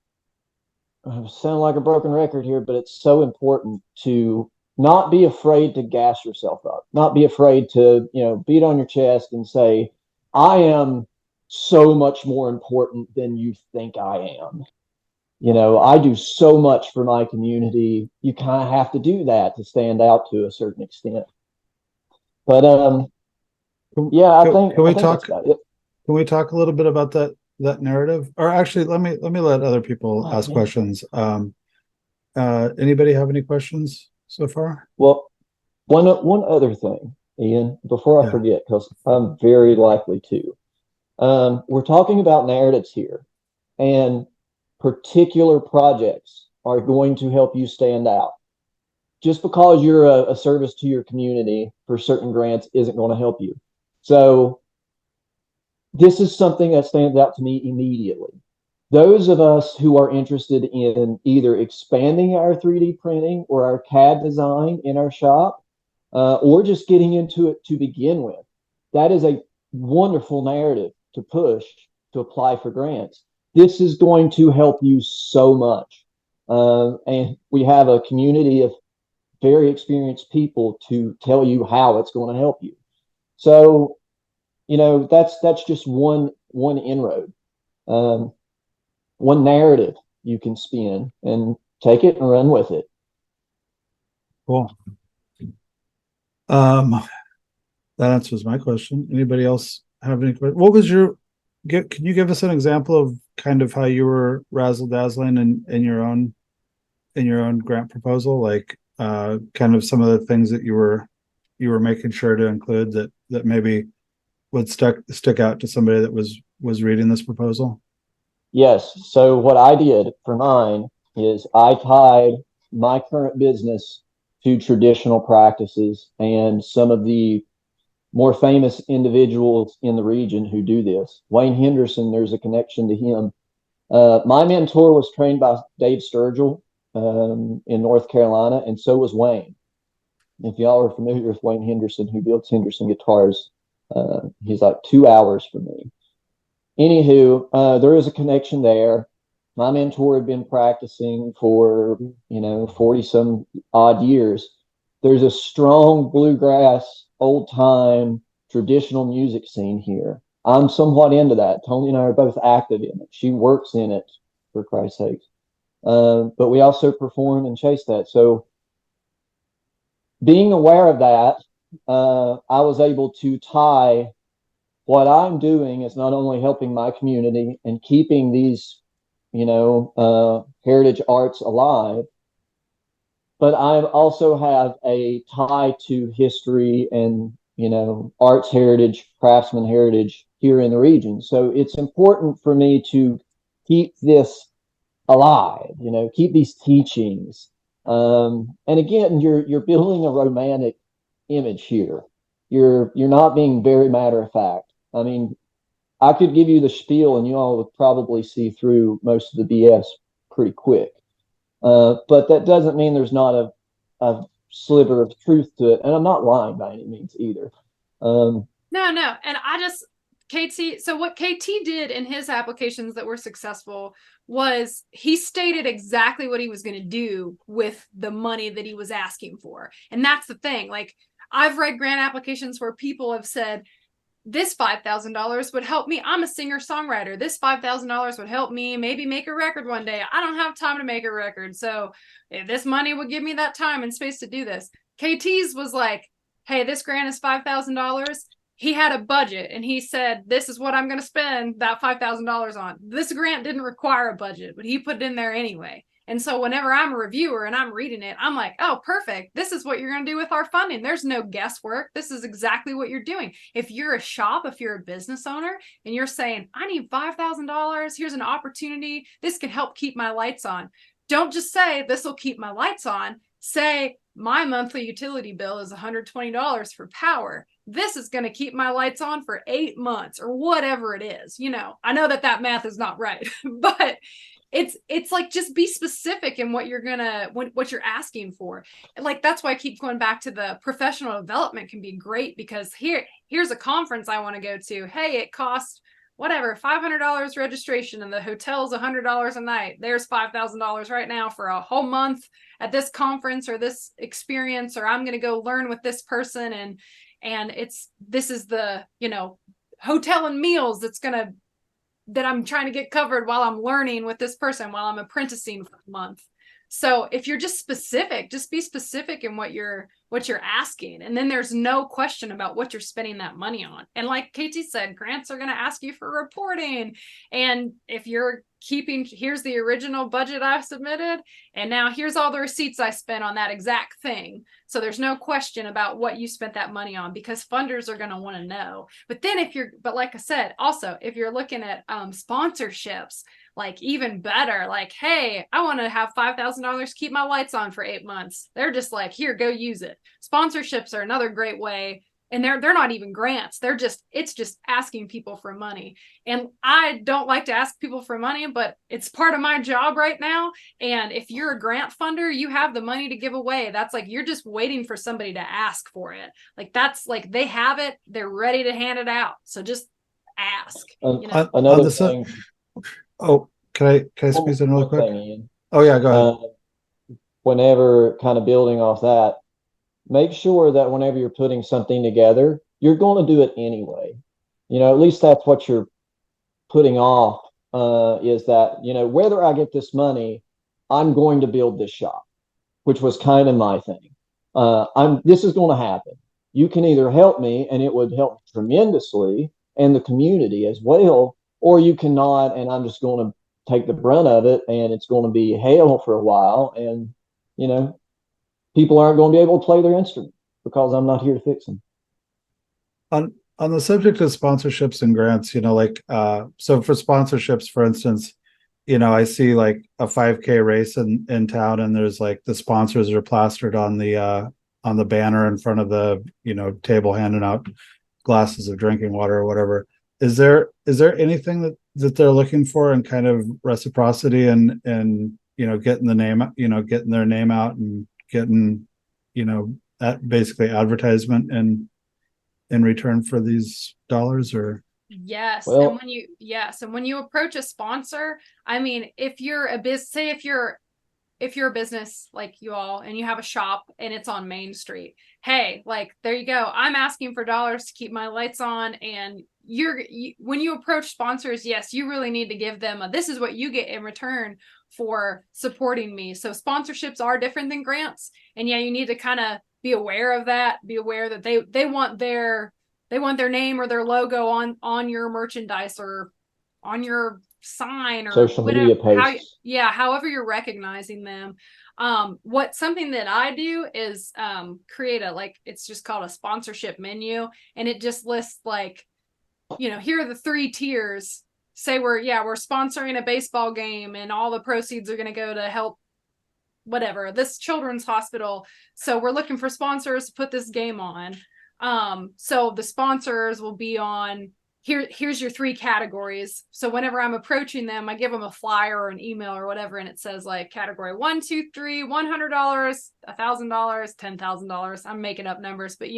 I sound like a broken record here, but it's so important to not be afraid to gas yourself up, not be afraid to, beat on your chest and say, I am so much more important than you think I am. I do so much for my community. You kind of have to do that to stand out to a certain extent. But yeah, I think that's about it. Can we talk a little bit about that narrative? Or actually, let me let other people ask questions. Anybody have any questions so far? Well, one other thing, Ian, before I forget, because I'm very likely to. We're talking about narratives here, and particular projects are going to help you stand out. Just because you're a service to your community for certain grants isn't going to help you. So this is something that stands out to me immediately. Those of us who are interested in either expanding our 3D printing or our CAD design in our shop, or just getting into it to begin with, that is a wonderful narrative to push to apply for grants. This is going to help you so much. And we have a community of very experienced people to tell you how it's going to help you. So, that's just one inroad, one narrative you can spin and take it and run with it. Cool. That answers my question. Anybody else have any questions? What was can you give us an example of kind of how you were razzle dazzling in your own grant proposal? Like kind of some of the things that you were making sure to include that maybe would stick out to somebody that was reading this proposal? Yes. So what I did for mine is I tied my current business to traditional practices and some of the more famous individuals in the region who do this. Wayne Henderson, there's a connection to him. My mentor was trained by Dave Sturgill in North Carolina, and so was Wayne. If y'all are familiar with Wayne Henderson, who builds Henderson guitars, he's like 2 hours from me. Anywho, there is a connection there. My mentor had been practicing for 40 some odd years. There's a strong bluegrass, old time, traditional music scene here. I'm somewhat into that. Toni and I are both active in it. She works in it, for Christ's sake. But we also perform and chase that. So being aware of that, I was able to tie what I'm doing is not only helping my community and keeping these, heritage arts alive, but I also have a tie to history and, arts heritage, craftsman heritage here in the region. So it's important for me to keep this alive, keep these teachings. And again, you're building a romantic image here. You're not being very matter of fact. I mean, I could give you the spiel and you all would probably see through most of the BS pretty quick. But that doesn't mean there's not a sliver of truth to it. And I'm not lying by any means either. No. And KT, so what KT did in his applications that were successful was he stated exactly what he was going to do with the money that he was asking for. And that's the thing. Like, I've read grant applications where people have said, this $5,000 would help me. I'm a singer-songwriter. This $5,000 would help me maybe make a record one day. I don't have time to make a record. So if this money would give me that time and space to do this. KT's was like, hey, this grant is $5,000. He had a budget and he said, this is what I'm going to spend that $5,000 on. This grant didn't require a budget, but he put it in there anyway. And so whenever I'm a reviewer and I'm reading it, I'm like, oh, perfect. This is what you're going to do with our funding. There's no guesswork. This is exactly what you're doing. If you're a shop, if you're a business owner and you're saying, I need $5,000, here's an opportunity. This can help keep my lights on. Don't just say this will keep my lights on. Say my monthly utility bill is $120 for power. This is going to keep my lights on for 8 months or whatever it is. I know that math is not right, but it's like, just be specific in what what you're asking for. Like, that's why I keep going back to the professional development can be great, because here's a conference I want to go to. Hey, it costs whatever, $500 registration, and the hotel's $100 a night. There's $5,000 right now for a whole month at this conference or this experience, or I'm going to go learn with this person. And this is the, hotel and meals that I'm trying to get covered while I'm learning with this person, while I'm apprenticing for a month. So if you're just specific, just be specific in what you're asking. And then there's no question about what you're spending that money on. And like Katie said, grants are going to ask you for reporting. And if you're here's the original budget I submitted, and now here's all the receipts I spent on that exact thing. So there's no question about what you spent that money on, because funders are going to want to know. But then but like I said, also, if you're looking at sponsorships, like, even better, like, hey, I want to have $5,000 keep my lights on for 8 months. They're just like, here, go use it. Sponsorships are another great way. And they're not even grants. It's just asking people for money. And I don't like to ask people for money, but it's part of my job right now. And if you're a grant funder, you have the money to give away. That's like, you're just waiting for somebody to ask for it. Like, that's like, they have it, they're ready to hand it out. So just ask. Another thing. Oh, can I squeeze in really quick? Ian. Oh yeah, go ahead. Whenever kind of building off that, make sure that whenever you're putting something together, you're going to do it anyway. At least that's what you're putting off, is that, whether I get this money, I'm going to build this shop, which was kind of my thing. This is going to happen. You can either help me, and it would help tremendously, and the community as well, or you cannot, and I'm just going to take the brunt of it, and it's going to be hell for a while. And, people aren't going to be able to play their instrument because I'm not here to fix them. On the subject of sponsorships and grants, so for sponsorships, for instance, I see like a 5K race in town, and there's like the sponsors are plastered on the banner in front of the, table, handing out glasses of drinking water or whatever. Is there anything that they're looking for in kind of reciprocity and getting the name, getting their name out and getting, basically advertisement in return for these dollars? Or yes. Well, and when you approach a sponsor, I mean, if you're a business, say if you're a business like you all and you have a shop and it's on Main Street, hey, like, there you go, I'm asking for dollars to keep my lights on. And when you approach sponsors, yes, you really need to give them this is what you get in return for supporting me. So sponsorships are different than grants, and yeah, you need to kind of be aware of that. Be aware that they want their name or their logo on your merchandise or on your sign or social media posts. However you're recognizing them. Something that I do is create it's just called a sponsorship menu, and it just lists like, here are the 3 tiers. Say we're sponsoring a baseball game, and all the proceeds are going to go to help whatever, this children's hospital. So we're looking for sponsors to put this game on. So the sponsors will be on here's your 3 categories. So whenever I'm approaching them, I give them a flyer or an email or whatever, and it says like category 1, 2, 3, $100, $1,000, $10,000. I'm making up numbers, but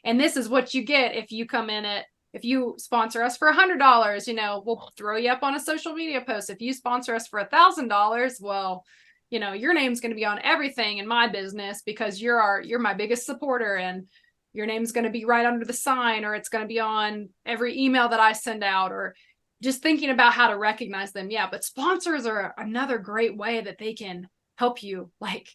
and this is what you get if you come in if you sponsor us for $100, we'll throw you up on a social media post. If you sponsor us for $1,000, well, your name's going to be on everything in my business because you're my biggest supporter, and your name's going to be right under the sign, or it's going to be on every email that I send out, or just thinking about how to recognize them. Yeah. But sponsors are another great way that they can help you. Like,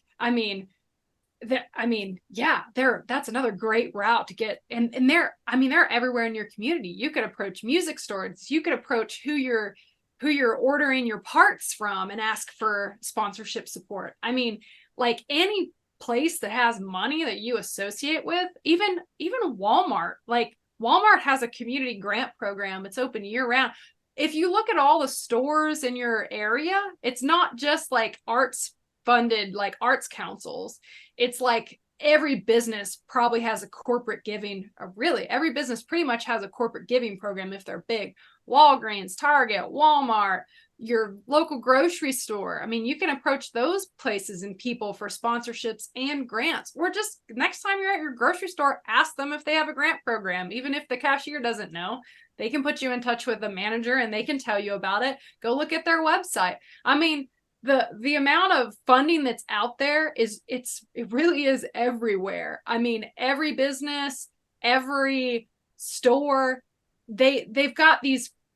that's another great route to get. And they're everywhere in your community. You could approach music stores. You could approach who your who you're ordering your parts from and ask for sponsorship support. I mean, like any place that has money that you associate with, even Walmart, like Walmart has a community grant program. It's open year round. If you look at all the stores in your area, it's not just like arts funded, like arts councils. It's like every business probably has a corporate giving, or really every business pretty much has a corporate giving program if they're big. Walgreens, Target, Walmart, your local grocery store. I mean, you can approach those places and people for sponsorships and grants, or just next time you're at your grocery store, ask them if they have a grant program. Even if the cashier doesn't know, they can put you in touch with a manager and they can tell you about it. Go look at their website. I mean, the amount of funding that's out there it really is everywhere. I mean, every business, every store, they've got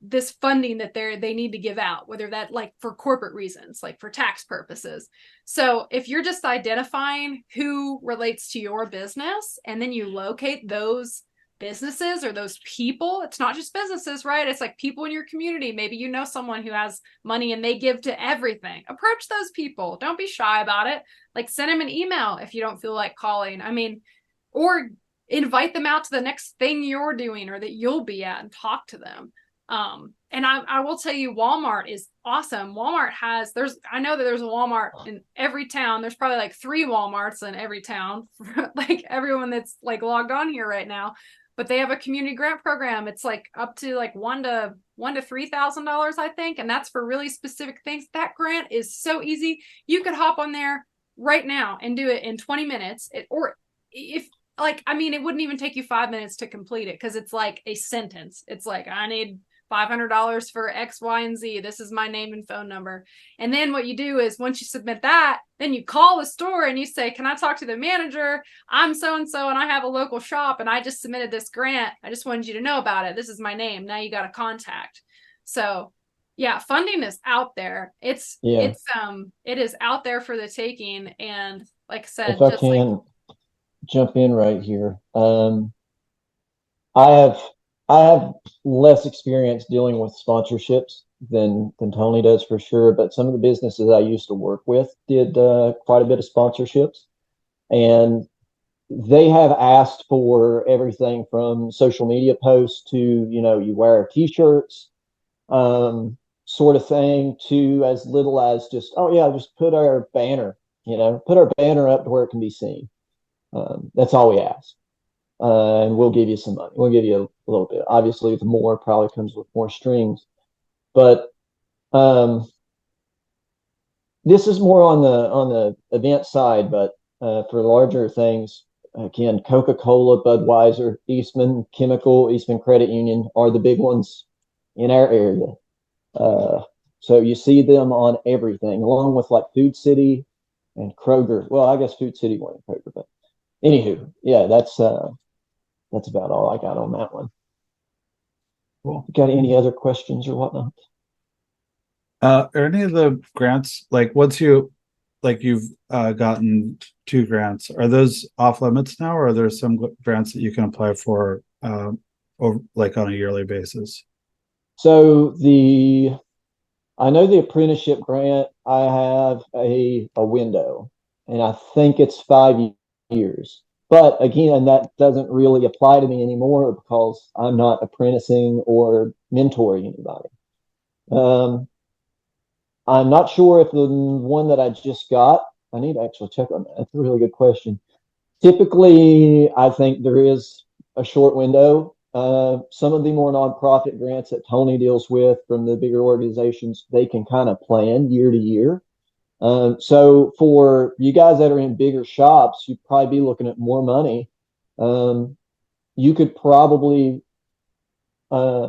this funding that they need to give out, whether that like for corporate reasons, like for tax purposes. So if you're just identifying who relates to your business and then you locate those businesses or those people, it's not just businesses, right? It's like people in your community. Maybe you know someone who has money and they give to everything. Approach those people. Don't be shy about it. Like send them an email if you don't feel like calling. I mean, or invite them out to the next thing you're doing or that you'll be at and talk to them. And I will tell you, Walmart is awesome. Walmart I know that there's a Walmart in every town. There's probably like 3 Walmarts in every town, like everyone that's like logged on here right now. But they have a community grant program. It's like up to like $1,000 to $3,000, I think. And that's for really specific things. That grant is so easy. You could hop on there right now and do it in 20 minutes. It wouldn't even take you 5 minutes to complete it because it's like a sentence. It's like, I need $500 for X, Y, and Z. This is my name and phone number. And then what you do is once you submit that, then you call the store and you say, can I talk to the manager? I'm so-and-so and I have a local shop and I just submitted this grant. I just wanted you to know about it. This is my name. Now you got a contact. So yeah, funding is out there. It is out there for the taking. And like I said, if I can jump in right here. I have less experience dealing with sponsorships than Toni does for sure, but some of the businesses I used to work with did quite a bit of sponsorships, and they have asked for everything from social media posts to, you wear t-shirts, sort of thing, to as little as just, oh yeah, just put our banner up to where it can be seen. That's all we ask. And we'll give you some money. We'll give you a little bit. Obviously, the more probably comes with more strings. But this is more on the event side. But for larger things, again, Coca-Cola, Budweiser, Eastman Chemical, Eastman Credit Union are the big ones in our area. So you see them on everything, along with like Food City and Kroger. Well, I guess Food City more than Kroger, but anywho, yeah, that's about all I got on that one. Cool. Got any other questions or whatnot? Are any of the grants, like once you've gotten 2 grants, are those off limits now, or are there some grants that you can apply for or like on a yearly basis? So I know the apprenticeship grant, I have a window, and I think it's 5 years. But again, that doesn't really apply to me anymore because I'm not apprenticing or mentoring anybody. I'm not sure if the one that I just got, I need to actually check on that. That's a really good question. Typically, I think there is a short window. Some of the more nonprofit grants that Toni deals with from the bigger organizations, they can kind of plan year to year. So for you guys that are in bigger shops, you'd probably be looking at more money. You could probably, yeah.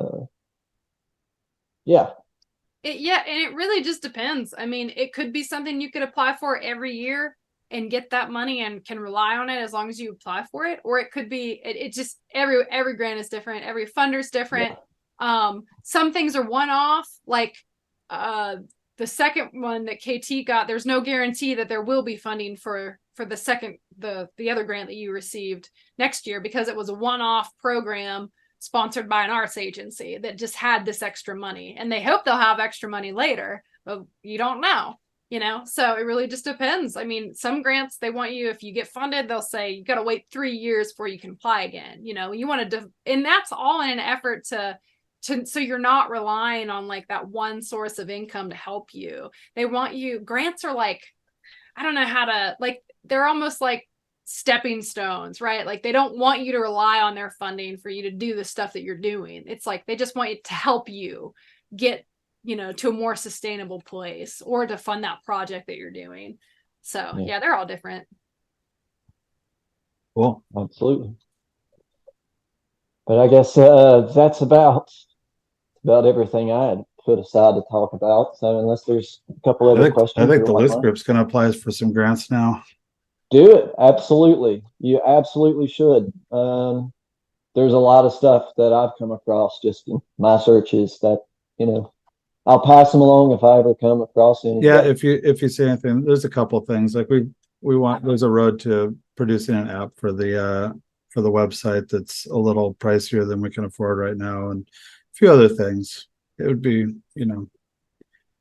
And it really just depends. I mean, it could be something you could apply for every year and get that money and can rely on it as long as you apply for it. Or it could be, it just, every grant is different. Every funder's different. Yeah. Some things are one-off, like, the second one that KT got, there's no guarantee that there will be funding for the second, the other grant that you received next year because it was a one-off program. sponsored by an arts agency that just had this extra money, and they hope they'll have extra money later, but you don't know, so it really just depends. I mean, some grants, they want you, if you get funded, they'll say you got to wait 3 years before you can apply again. You want to and that's all in an effort to so you're not relying on like that one source of income to help you. They want you, grants are like, I don't know how to, like, they're almost like stepping stones, right? Like they don't want you to rely on their funding for you to do the stuff that you're doing. It's like they just want you to help you get, to a more sustainable place, or to fund that project that you're doing. So yeah, they're all different. Cool. Absolutely. But I guess that's about everything I had put aside to talk about. So unless there's a couple other questions. I think the Looths group's going to apply for some grants now. Do it. Absolutely. You absolutely should. There's a lot of stuff that I've come across just in my searches that, I'll pass them along if I ever come across any. Yeah, if you see anything, there's a couple of things like there's a road to producing an app for the website that's a little pricier than we can afford right now, and a few other things. It would be,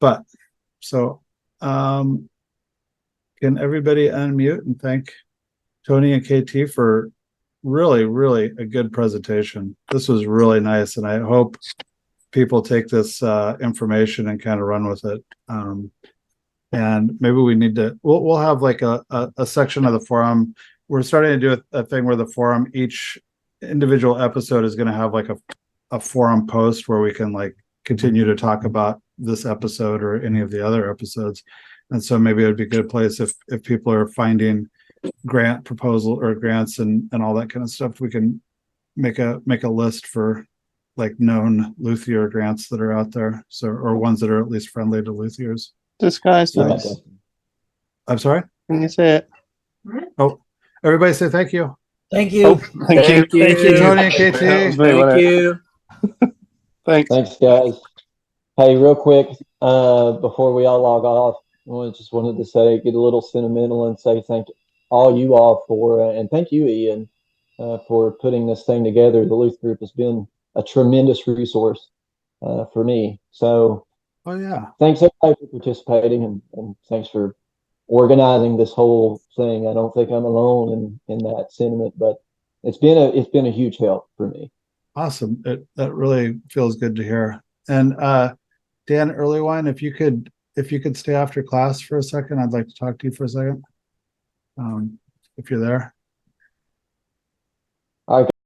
but so can everybody unmute and thank Toni and KT for really, really a good presentation. This was really nice, and I hope people take this information and kind of run with it. And maybe we need to, we'll have like a section of the forum. We're starting to do a thing where the forum, each individual episode is going to have like a forum post where we can like continue to talk about this episode or any of the other episodes. And so maybe it would be a good place if people are finding grant proposal or grants and all that kind of stuff, we can make a list for like known luthier grants that are out there. So, or ones that are at least friendly to luthiers. This guy's Nice. nice. I'm sorry? Can you say it? Oh, everybody say thank you. Thank you. Oh, thank you. Thank you, Toni and KT. That was me, Thank wasn't it? you. Thanks. Thanks, guys. Hey, real quick, before we all log off, I just wanted to say, get a little sentimental and say thank all you all for, and thank you, Ian, for putting this thing together. The Looths group has been a tremendous resource for me. So, Oh yeah. thanks everybody for participating, and thanks for organizing this whole thing. I don't think I'm alone in that sentiment, but it's been a huge help for me. Awesome. That really feels good to hear. And Dan Earlywine, if you could stay after class for a second, I'd like to talk to you for a second. If you're there. All right.